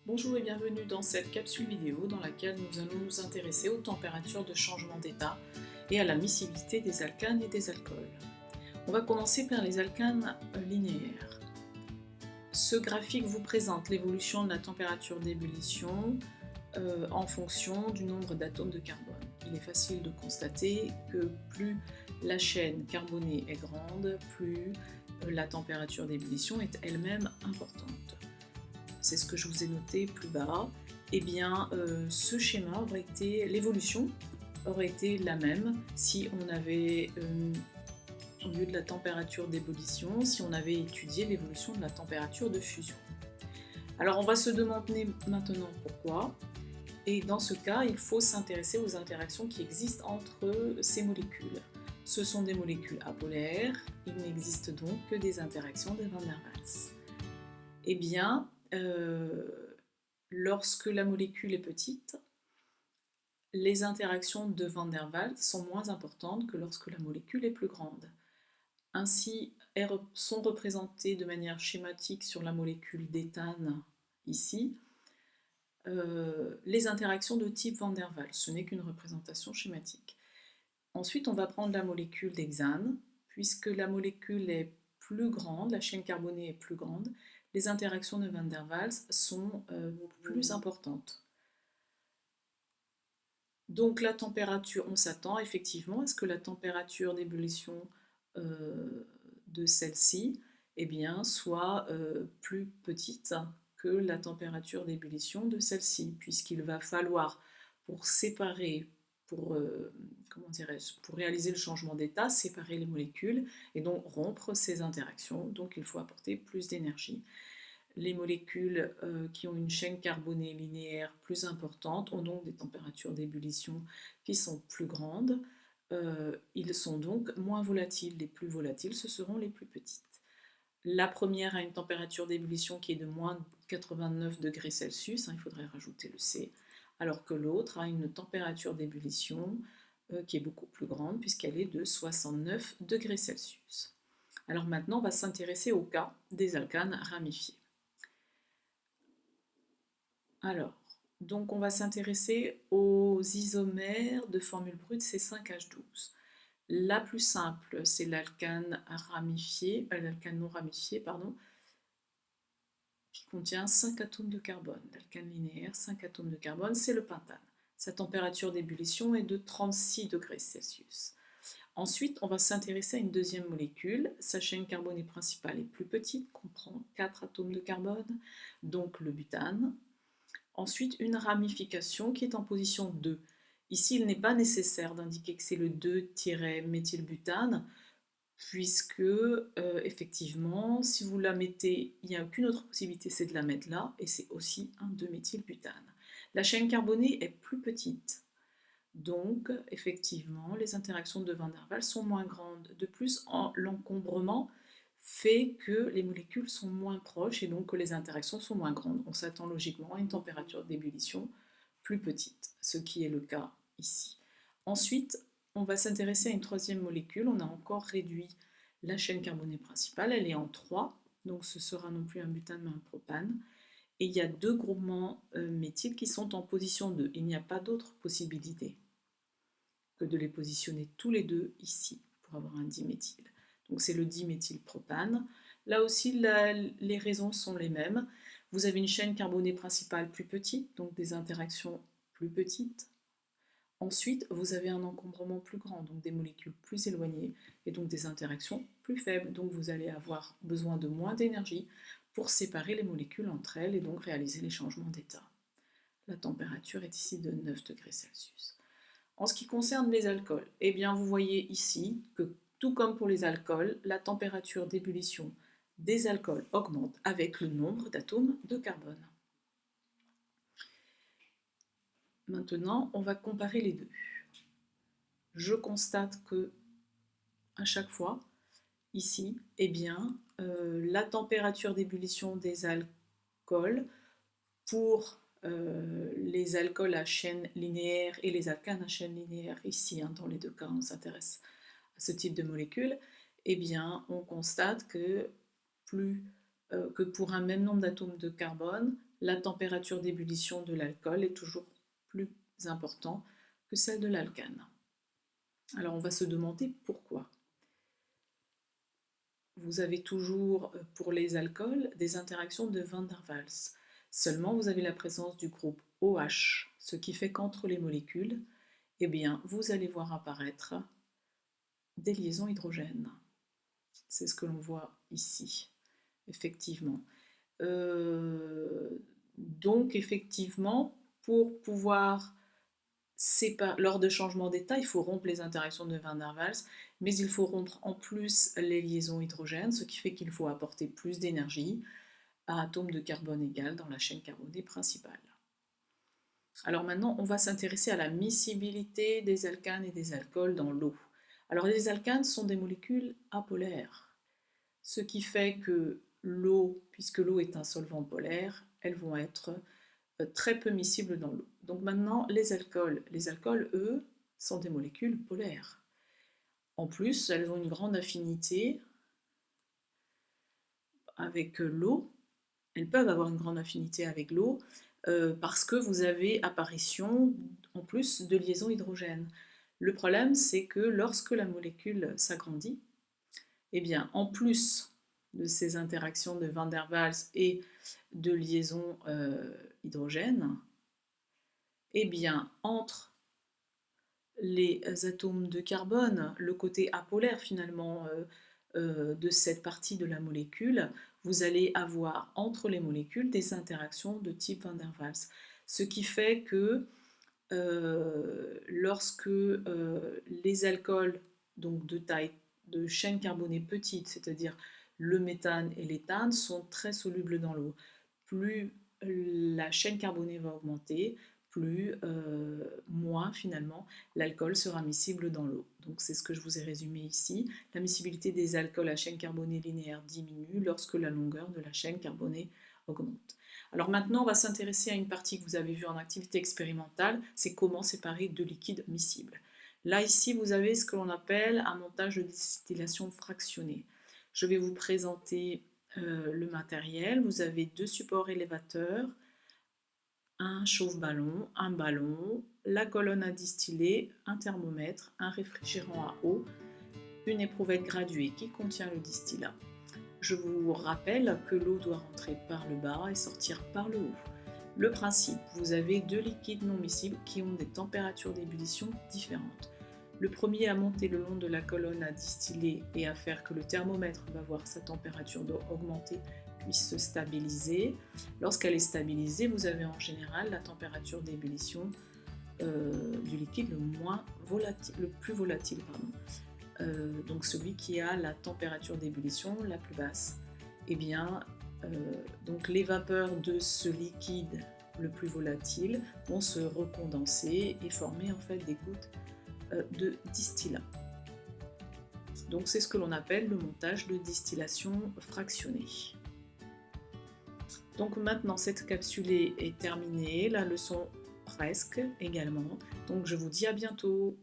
Bonjour et bienvenue dans cette capsule vidéo dans laquelle nous allons nous intéresser aux températures de changement d'état et à la miscibilité des alcanes et des alcools. On va commencer par les alcanes linéaires. Ce graphique vous présente l'évolution de la température d'ébullition en fonction du nombre d'atomes de carbone. Il est facile de constater que plus la chaîne carbonée est grande, plus la température d'ébullition est elle-même importante. C'est ce que je vous ai noté plus bas. Eh bien, ce schéma aurait été, l'évolution aurait été la même si on avait, au lieu de la température d'ébullition, si on avait étudié l'évolution de la température de fusion. Alors on va se demander maintenant pourquoi. Et dans ce cas, il faut s'intéresser aux interactions qui existent entre ces molécules. Ce sont des molécules apolaires, il n'existe donc que des interactions de Van der Waals. Eh bien, lorsque la molécule est petite, les interactions de Van der Waals sont moins importantes que lorsque la molécule est plus grande. Ainsi, elles sont représentées de manière schématique sur la molécule d'éthane, ici, les interactions de type Van der Waals. Ce n'est qu'une représentation schématique. Ensuite, on va prendre la molécule d'hexane. Puisque la molécule est plus grande, la chaîne carbonée est plus grande, les interactions de Van der Waals sont plus importantes. Donc la température, on s'attend effectivement à ce que la température d'ébullition de celle-ci soit plus petite que la température d'ébullition de celle-ci, puisqu'il va falloir, pour séparer, pour réaliser le changement d'état, séparer les molécules et donc rompre ces interactions. Donc il faut apporter plus d'énergie. Les molécules qui ont une chaîne carbonée linéaire plus importante ont donc des températures d'ébullition qui sont plus grandes. Ils sont donc moins volatiles. Les plus volatiles, ce seront les plus petites. La première a une température d'ébullition qui est de moins 89 degrés Celsius, il faudrait rajouter le C, alors que l'autre a une température d'ébullition qui est beaucoup plus grande puisqu'elle est de 69 degrés Celsius. Alors maintenant, on va s'intéresser au cas des alcanes ramifiés. Alors, donc on va s'intéresser aux isomères de formule brute C5H12. La plus simple, c'est l'alcane non ramifié, qui contient 5 atomes de carbone. L'alcane linéaire, 5 atomes de carbone, c'est le pentane. Sa température d'ébullition est de 36 degrés Celsius. Ensuite, on va s'intéresser à une deuxième molécule. Sa chaîne carbonée principale est plus petite, comprend 4 atomes de carbone, donc le butane. Ensuite, une ramification qui est en position 2. Ici, il n'est pas nécessaire d'indiquer que c'est le 2-méthylbutane, puisque effectivement, si vous la mettez, il n'y a qu'une autre possibilité, c'est de la mettre là, et c'est aussi un 2-méthylbutane. La chaîne carbonée est plus petite, donc effectivement, les interactions de Van der Waals sont moins grandes. De plus, l'encombrement fait que les molécules sont moins proches et donc que les interactions sont moins grandes. On s'attend logiquement à une température d'ébullition plus petite, ce qui est le cas ici. Ensuite, on va s'intéresser à une troisième molécule. On a encore réduit la chaîne carbonée principale, elle est en 3, donc ce sera non plus un butane mais un propane. Et il y a deux groupements méthyles qui sont en position 2. Il n'y a pas d'autre possibilité que de les positionner tous les deux ici pour avoir un diméthyle. Donc c'est le diméthylpropane. Là aussi, les raisons sont les mêmes. Vous avez une chaîne carbonée principale plus petite, donc des interactions plus petites. Ensuite, vous avez un encombrement plus grand, donc des molécules plus éloignées, et donc des interactions plus faibles. Donc vous allez avoir besoin de moins d'énergie pour séparer les molécules entre elles et donc réaliser les changements d'état. La température est ici de 9 degrés Celsius. En ce qui concerne les alcools, eh bien vous voyez ici que tout comme pour les alcools, la température d'ébullition des alcools augmente avec le nombre d'atomes de carbone. Maintenant, on va comparer les deux. Je constate que à chaque fois, ici, eh bien, la température d'ébullition des alcools pour les alcools à chaîne linéaire et les alcanes à chaîne linéaire, ici, dans les deux cas, on s'intéresse à ce type de molécules, eh bien, on constate que pour un même nombre d'atomes de carbone, la température d'ébullition de l'alcool est toujours plus importante que celle de l'alcane. Alors on va se demander pourquoi. Vous avez toujours, pour les alcools, des interactions de Van der Waals. Seulement, vous avez la présence du groupe OH, ce qui fait qu'entre les molécules, eh bien, vous allez voir apparaître des liaisons hydrogènes. C'est ce que l'on voit ici, effectivement. Donc, effectivement, pour pouvoir lors de changement d'état, il faut rompre les interactions de Van der Waals, mais il faut rompre en plus les liaisons hydrogènes, ce qui fait qu'il faut apporter plus d'énergie à atomes de carbone égal dans la chaîne carbonée principale. Alors maintenant, on va s'intéresser à la miscibilité des alcanes et des alcools dans l'eau. Alors les alcanes sont des molécules apolaires, ce qui fait que l'eau, puisque l'eau est un solvant polaire, elles vont être très peu miscibles dans l'eau. Donc maintenant, les alcools, eux, sont des molécules polaires. En plus, elles ont une grande affinité avec l'eau. Elles peuvent avoir une grande affinité avec l'eau parce que vous avez apparition en plus de liaisons hydrogènes. Le problème, c'est que lorsque la molécule s'agrandit, eh bien, en plus de ces interactions de Van der Waals et de liaisons hydrogènes, eh bien, entre les atomes de carbone, le côté apolaire finalement de cette partie de la molécule, vous allez avoir entre les molécules des interactions de type Van der Waals. Ce qui fait que lorsque les alcools donc de taille de chaîne carbonée petite, c'est-à-dire le méthane et l'éthane, sont très solubles dans l'eau. Plus la chaîne carbonée va augmenter, plus moins finalement l'alcool sera miscible dans l'eau. Donc c'est ce que je vous ai résumé ici. La miscibilité des alcools à chaîne carbonée linéaire diminue lorsque la longueur de la chaîne carbonée augmente. Alors maintenant, on va s'intéresser à une partie que vous avez vue en activité expérimentale, c'est comment séparer deux liquides miscibles. Là, ici, vous avez ce que l'on appelle un montage de distillation fractionnée. Je vais vous présenter le matériel. Vous avez deux supports élévateurs, un chauffe-ballon, un ballon, la colonne à distiller, un thermomètre, un réfrigérant à eau, une éprouvette graduée qui contient le distillat. Je vous rappelle que l'eau doit rentrer par le bas et sortir par le haut. Le principe, vous avez deux liquides non miscibles qui ont des températures d'ébullition différentes. Le premier à monter le long de la colonne à distiller et à faire que le thermomètre va voir sa température d'eau augmenter puisse se stabiliser. Lorsqu'elle est stabilisée, vous avez en général la température d'ébullition du liquide le plus volatile. Donc celui qui a la température d'ébullition la plus basse. Eh bien, donc les vapeurs de ce liquide le plus volatile vont se recondenser et former en fait des gouttes de distillat. Donc c'est ce que l'on appelle le montage de distillation fractionnée. Donc maintenant cette capsule est terminée, la leçon presque également. Donc je vous dis à bientôt.